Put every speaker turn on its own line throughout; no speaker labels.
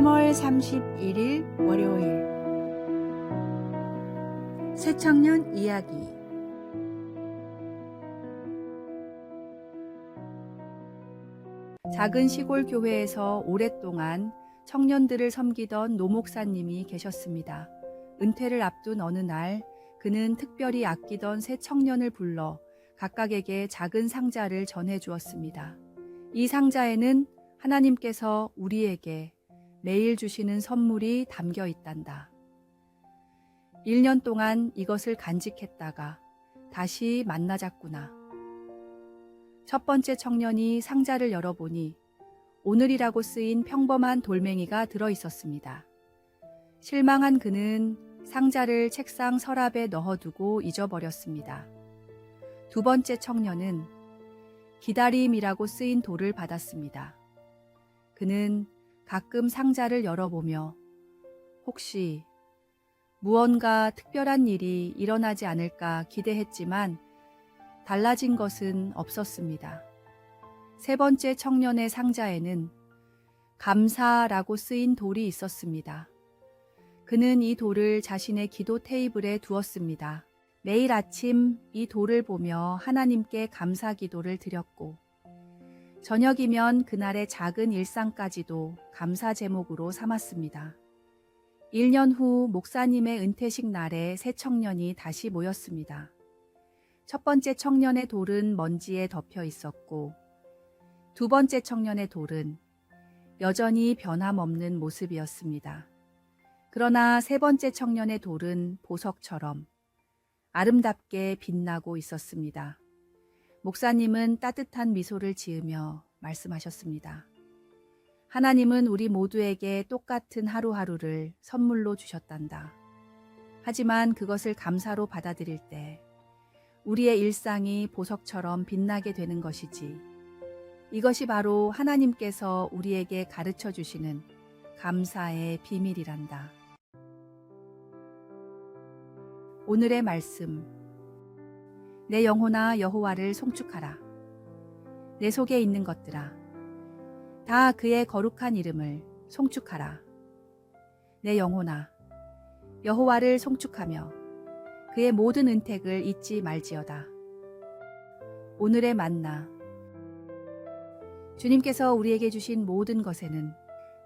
3월 31일 월요일 새청년 이야기. 작은 시골 교회에서 오랫동안 청년들을 섬기던 노 목사님이 계셨습니다. 은퇴를 앞둔 어느 날 그는 특별히 아끼던 세 청년을 불러 각각에게 작은 상자를 전해 주었습니다. 이 상자에는 하나님께서 우리에게 매일 주시는 선물이 담겨 있단다. 1년 동안 이것을 간직했다가 다시 만나자꾸나. 첫 번째 청년이 상자를 열어보니 오늘이라고 쓰인 평범한 돌멩이가 들어있었습니다. 실망한 그는 상자를 책상 서랍에 넣어두고 잊어버렸습니다. 두 번째 청년은 기다림이라고 쓰인 돌을 받았습니다. 그는 가끔 상자를 열어보며 혹시 무언가 특별한 일이 일어나지 않을까 기대했지만 달라진 것은 없었습니다. 세 번째 청년의 상자에는 감사라고 쓰인 돌이 있었습니다. 그는 이 돌을 자신의 기도 테이블에 두었습니다. 매일 아침 이 돌을 보며 하나님께 감사 기도를 드렸고 저녁이면 그날의 작은 일상까지도 감사 제목으로 삼았습니다. 1년 후 목사님의 은퇴식 날에 새 청년이 다시 모였습니다. 첫 번째 청년의 돌은 먼지에 덮여 있었고 두 번째 청년의 돌은 여전히 변함없는 모습이었습니다. 그러나 세 번째 청년의 돌은 보석처럼 아름답게 빛나고 있었습니다. 목사님은 따뜻한 미소를 지으며 말씀하셨습니다. 하나님은 우리 모두에게 똑같은 하루하루를 선물로 주셨단다. 하지만 그것을 감사로 받아들일 때 우리의 일상이 보석처럼 빛나게 되는 것이지. 이것이 바로 하나님께서 우리에게 가르쳐 주시는 감사의 비밀이란다. 오늘의 말씀. 내 영혼아 여호와를 송축하라. 내 속에 있는 것들아 다 그의 거룩한 이름을 송축하라. 내 영혼아 여호와를 송축하며 그의 모든 은택을 잊지 말지어다. 오늘의 만나. 주님께서 우리에게 주신 모든 것에는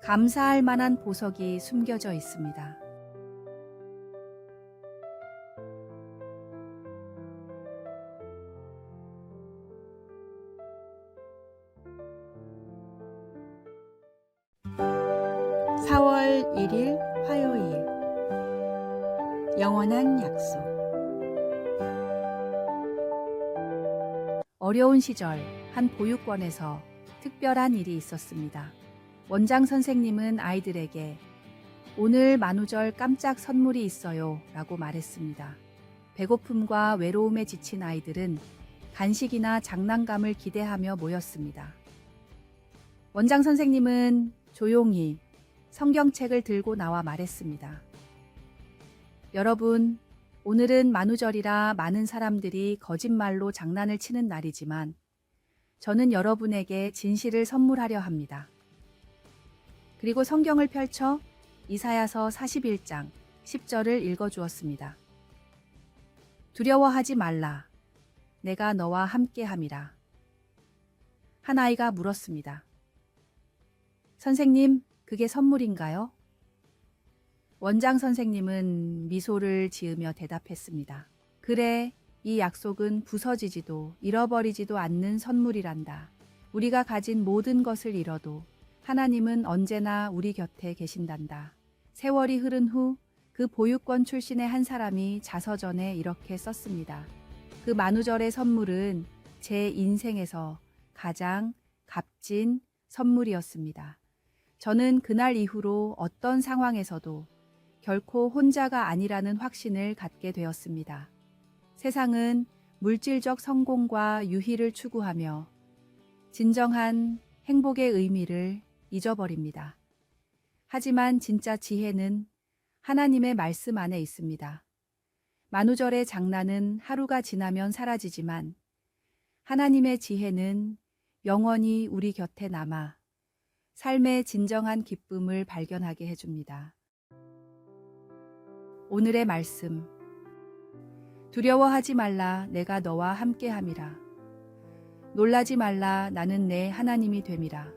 감사할 만한 보석이 숨겨져 있습니다. (4월 1일) 화요일. 영원한 약속. 어려운 시절 한 보육원에서 특별한 일이 있었습니다. 원장 선생님은 아이들에게 오늘 만우절 깜짝 선물이 있어요 라고 말했습니다. 배고픔과 외로움에 지친 아이들은 간식이나 장난감을 기대하며 모였습니다. 원장 선생님은 조용히 성경책을 들고 나와 말했습니다. 여러분, 오늘은 만우절이라 많은 사람들이 거짓말로 장난을 치는 날이지만 저는 여러분에게 진실을 선물하려 합니다. 그리고 성경을 펼쳐 이사야서 41장 10절을 읽어주었습니다. 두려워하지 말라. 내가 너와 함께함이라. 한 아이가 물었습니다. 선생님, 그게 선물인가요? 원장 선생님은 미소를 지으며 대답했습니다. 그래, 이 약속은 부서지지도 잃어버리지도 않는 선물이란다. 우리가 가진 모든 것을 잃어도 하나님은 언제나 우리 곁에 계신단다. 세월이 흐른 후 그 보육원 출신의 한 사람이 자서전에 이렇게 썼습니다. 그 만우절의 선물은 제 인생에서 가장 값진 선물이었습니다. 저는 그날 이후로 어떤 상황에서도 결코 혼자가 아니라는 확신을 갖게 되었습니다. 세상은 물질적 성공과 유희를 추구하며 진정한 행복의 의미를 잊어버립니다. 하지만 진짜 지혜는 하나님의 말씀 안에 있습니다. 만우절의 장난은 하루가 지나면 사라지지만 하나님의 지혜는 영원히 우리 곁에 남아 삶의 진정한 기쁨을 발견하게 해줍니다. 오늘의 말씀. 두려워하지 말라, 내가 너와 함께함이라. 놀라지 말라, 나는 내 하나님이 됨이라.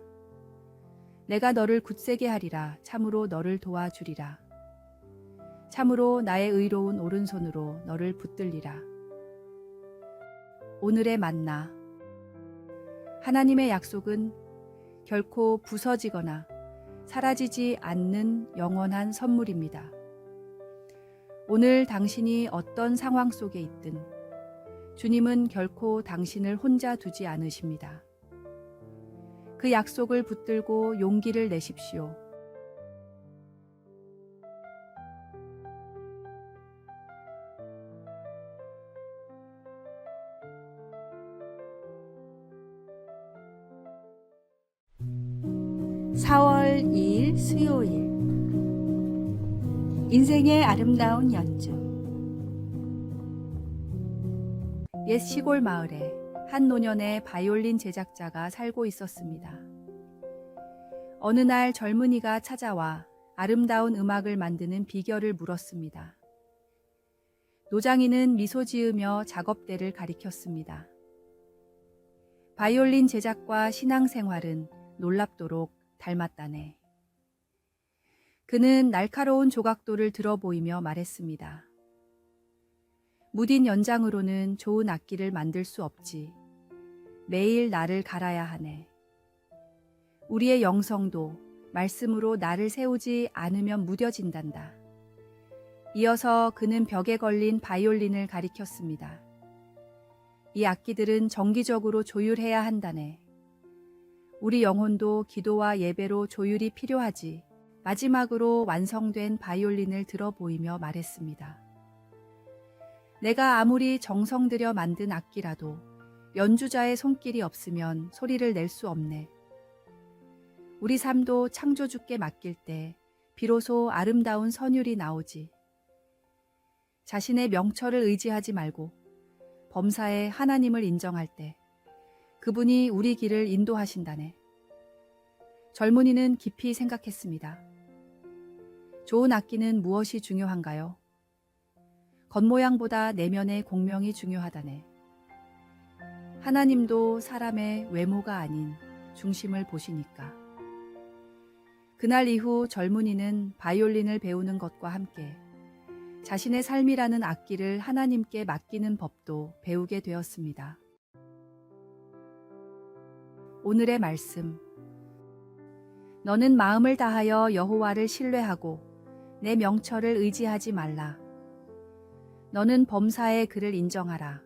내가 너를 굳세게 하리라, 참으로 너를 도와주리라. 참으로 나의 의로운 오른손으로 너를 붙들리라. 오늘의 만나. 하나님의 약속은 결코 부서지거나 사라지지 않는 영원한 선물입니다. 오늘 당신이 어떤 상황 속에 있든 주님은 결코 당신을 혼자 두지 않으십니다. 그 약속을 붙들고 용기를 내십시오. (4월 2일) 수요일. 인생의 아름다운 연주. 옛 시골 마을에 한 노년의 바이올린 제작자가 살고 있었습니다. 어느 날 젊은이가 찾아와 아름다운 음악을 만드는 비결을 물었습니다. 노장이는 미소 지으며 작업대를 가리켰습니다. 바이올린 제작과 신앙생활은 놀랍도록 닮았다네. 그는 날카로운 조각도를 들어 보이며 말했습니다. 무딘 연장으로는 좋은 악기를 만들 수 없지. 매일 나를 갈아야 하네. 우리의 영성도 말씀으로 나를 세우지 않으면 무뎌진단다. 이어서 그는 벽에 걸린 바이올린을 가리켰습니다. 이 악기들은 정기적으로 조율해야 한다네. 우리 영혼도 기도와 예배로 조율이 필요하지. 마지막으로 완성된 바이올린을 들어 보이며 말했습니다. 내가 아무리 정성 들여 만든 악기라도 연주자의 손길이 없으면 소리를 낼 수 없네. 우리 삶도 창조주께 맡길 때 비로소 아름다운 선율이 나오지. 자신의 명철을 의지하지 말고 범사에 하나님을 인정할 때 그분이 우리 길을 인도하신다네. 젊은이는 깊이 생각했습니다. 좋은 악기는 무엇이 중요한가요? 겉모양보다 내면의 공명이 중요하다네. 하나님도 사람의 외모가 아닌 중심을 보시니까. 그날 이후 젊은이는 바이올린을 배우는 것과 함께 자신의 삶이라는 악기를 하나님께 맡기는 법도 배우게 되었습니다. 오늘의 말씀. 너는 마음을 다하여 여호와를 신뢰하고 내 명철을 의지하지 말라. 너는 범사의 그를 인정하라.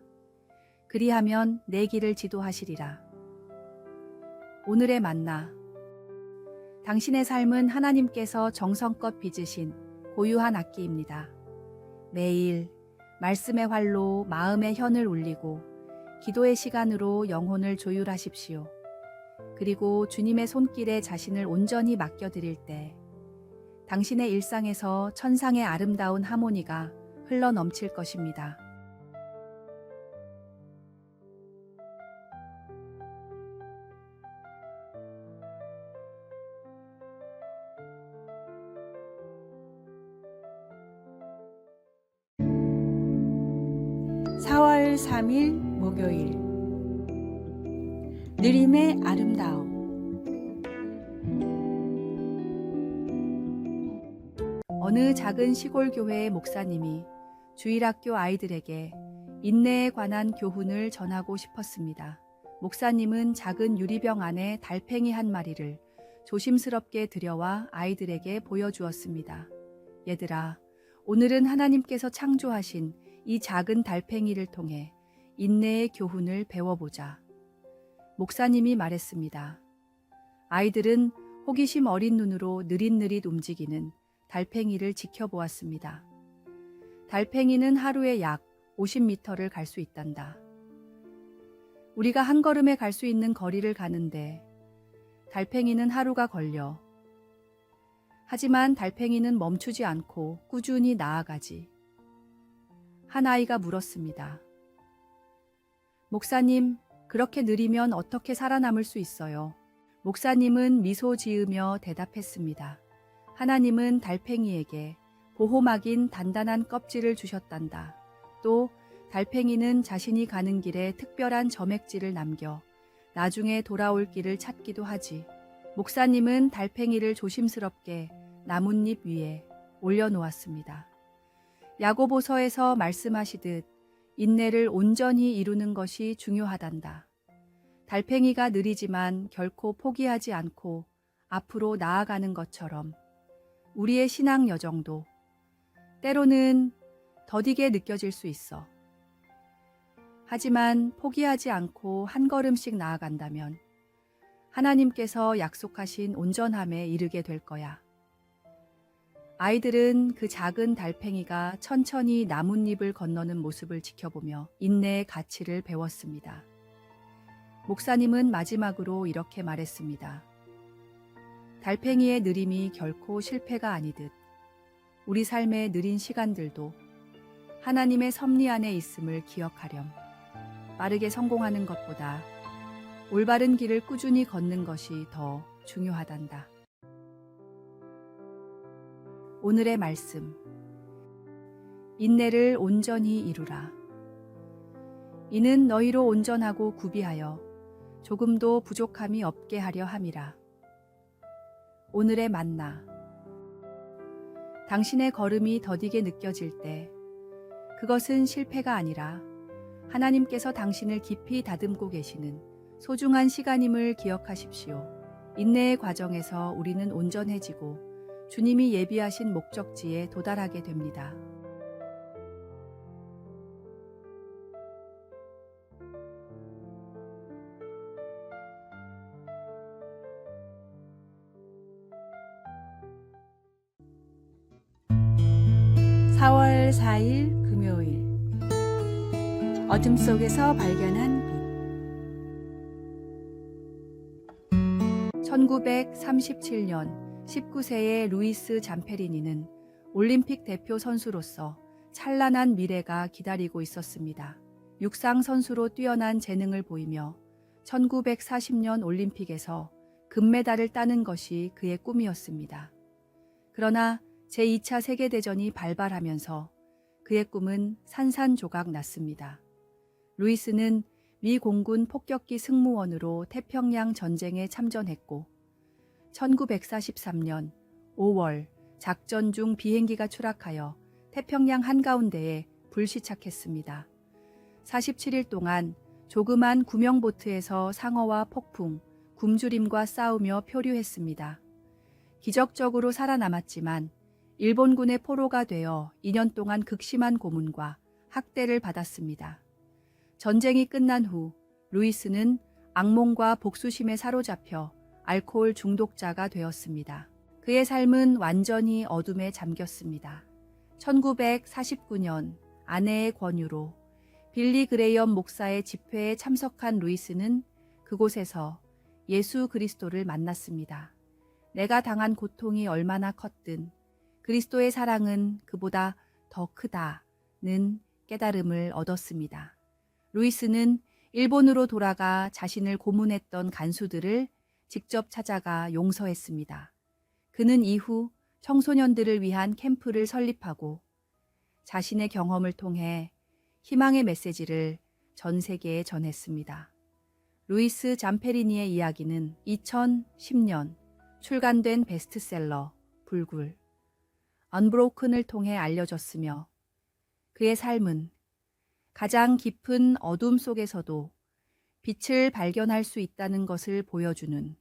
그리하면 내 길을 지도하시리라. 오늘의 만나. 당신의 삶은 하나님께서 정성껏 빚으신 고유한 악기입니다. 매일 말씀의 활로 마음의 현을 울리고 기도의 시간으로 영혼을 조율하십시오. 그리고 주님의 손길에 자신을 온전히 맡겨드릴 때 당신의 일상에서 천상의 아름다운 하모니가 흘러넘칠 것입니다. (4월 3일) 목요일. 느림의 아름다움. 어느 작은 시골 교회의 목사님이 주일학교 아이들에게 인내에 관한 교훈을 전하고 싶었습니다. 목사님은 작은 유리병 안에 달팽이 한 마리를 조심스럽게 들여와 아이들에게 보여주었습니다. 얘들아, 오늘은 하나님께서 창조하신 이 작은 달팽이를 통해 인내의 교훈을 배워보자. 목사님이 말했습니다. 아이들은 호기심 어린 눈으로 느릿느릿 움직이는 달팽이를 지켜보았습니다. 달팽이는 하루에 약 50m를 갈 수 있단다. 우리가 한 걸음에 갈 수 있는 거리를 가는데 달팽이는 하루가 걸려. 하지만 달팽이는 멈추지 않고 꾸준히 나아가지. 한 아이가 물었습니다. 목사님, 그렇게 느리면 어떻게 살아남을 수 있어요? 목사님은 미소 지으며 대답했습니다. 하나님은 달팽이에게 보호막인 단단한 껍질을 주셨단다. 또 달팽이는 자신이 가는 길에 특별한 점액질을 남겨 나중에 돌아올 길을 찾기도 하지. 목사님은 달팽이를 조심스럽게 나뭇잎 위에 올려놓았습니다. 야고보서에서 말씀하시듯 인내를 온전히 이루는 것이 중요하단다. 달팽이가 느리지만 결코 포기하지 않고 앞으로 나아가는 것처럼 우리의 신앙 여정도 때로는 더디게 느껴질 수 있어. 하지만 포기하지 않고 한 걸음씩 나아간다면 하나님께서 약속하신 온전함에 이르게 될 거야. 아이들은 그 작은 달팽이가 천천히 나뭇잎을 건너는 모습을 지켜보며 인내의 가치를 배웠습니다. 목사님은 마지막으로 이렇게 말했습니다. 달팽이의 느림이 결코 실패가 아니듯 우리 삶의 느린 시간들도 하나님의 섭리 안에 있음을 기억하렴. 빠르게 성공하는 것보다 올바른 길을 꾸준히 걷는 것이 더 중요하단다. 오늘의 말씀. 인내를 온전히 이루라. 이는 너희로 온전하고 구비하여 조금도 부족함이 없게 하려 함이라. 오늘의 만나. 당신의 걸음이 더디게 느껴질 때 그것은 실패가 아니라 하나님께서 당신을 깊이 다듬고 계시는 소중한 시간임을 기억하십시오. 인내의 과정에서 우리는 온전해지고 주님이 예비하신 목적지에 도달하게 됩니다. (4월 4일) 금요일. 어둠 속에서 발견한 빛. 1937년 19세의 루이스 잠페리니는 올림픽 대표 선수로서 찬란한 미래가 기다리고 있었습니다. 육상 선수로 뛰어난 재능을 보이며 1940년 올림픽에서 금메달을 따는 것이 그의 꿈이었습니다. 그러나 제2차 세계대전이 발발하면서 그의 꿈은 산산조각 났습니다. 루이스는 미 공군 폭격기 승무원으로 태평양 전쟁에 참전했고 1943년 5월 작전 중 비행기가 추락하여 태평양 한가운데에 불시착했습니다. 47일 동안 조그만 구명보트에서 상어와 폭풍, 굶주림과 싸우며 표류했습니다. 기적적으로 살아남았지만 일본군의 포로가 되어 2년 동안 극심한 고문과 학대를 받았습니다. 전쟁이 끝난 후 루이스는 악몽과 복수심에 사로잡혀 알코올 중독자가 되었습니다. 그의 삶은 완전히 어둠에 잠겼습니다. 1949년 아내의 권유로 빌리 그레이엄 목사의 집회에 참석한 루이스는 그곳에서 예수 그리스도를 만났습니다. 내가 당한 고통이 얼마나 컸든 그리스도의 사랑은 그보다 더 크다는 깨달음을 얻었습니다. 루이스는 일본으로 돌아가 자신을 고문했던 간수들을 직접 찾아가 용서했습니다. 그는 이후 청소년들을 위한 캠프를 설립하고 자신의 경험을 통해 희망의 메시지를 전 세계에 전했습니다. 루이스 잠페리니의 이야기는 2010년 출간된 베스트셀러 불굴 언브로큰을 통해 알려졌으며 그의 삶은 가장 깊은 어둠 속에서도 빛을 발견할 수 있다는 것을 보여주는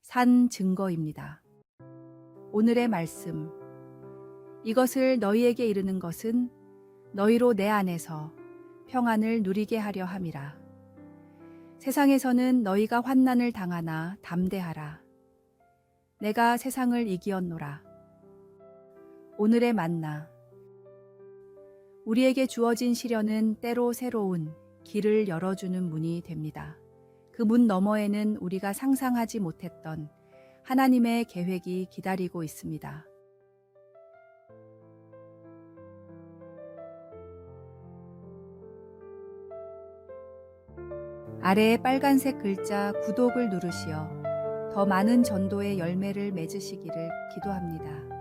산 증거입니다. 오늘의 말씀. 이것을 너희에게 이르는 것은 너희로 내 안에서 평안을 누리게 하려 함이라. 세상에서는 너희가 환난을 당하나 담대하라. 내가 세상을 이기었노라. 오늘의 만나. 우리에게 주어진 시련은 때로 새로운 길을 열어주는 문이 됩니다. 그 문 너머에는 우리가 상상하지 못했던 하나님의 계획이 기다리고 있습니다. 아래의 빨간색 글자 구독을 누르시어 더 많은 전도의 열매를 맺으시기를 기도합니다.